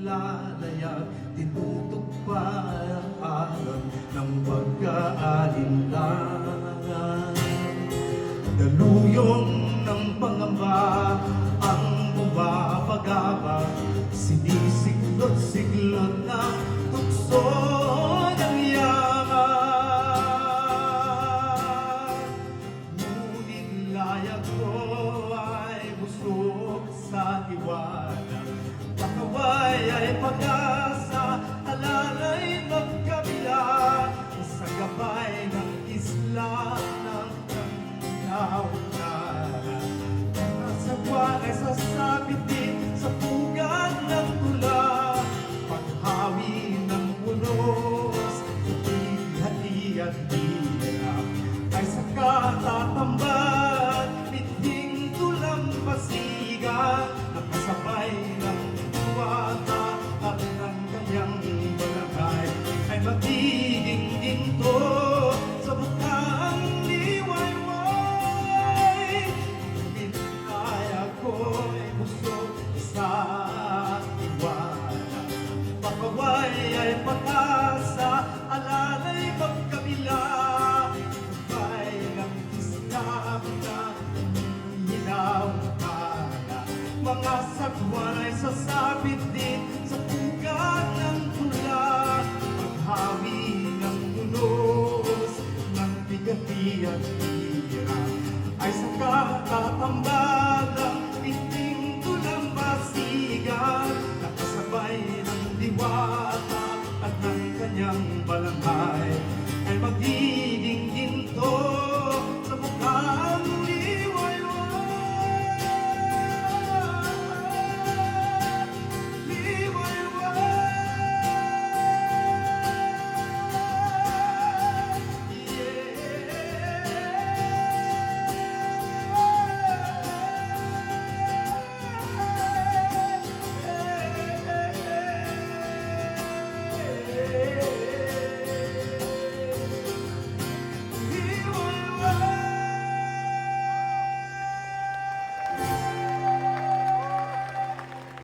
naglalayag, tinutugparan ng pagkaalinlangan. Daluyong ng pangamba ang bumapagabag, sinisiklot-siklot na tukso ng yaman. Ngunit layag ko ay busog sa tiwala, pakaway ay pag-asa, alalay magkabila, sa gabay ng isla ng naunala. Nasagwa ay sasabit din sa pugan ng tula, paghawi ng unos, hati at hirap ay sa katatamban, biting tulampasigan, nakasabay ng tuwata at ng kanyang balakay ay magiging ginto sa bukang liwayway. Ngunit kaya ko'y busog sa tiwala, pakaway ay pag-asa, alalay magkabila, gabay ng isla na hilaw kala, mga sagwan ay sasabit din sa pugan ng tula, paghawi ng unos ng bigati at hirap ay sa katatambalang piting tulambasigan, nakasabay ng diwata at ng kanyang balanghay ay magiging ginto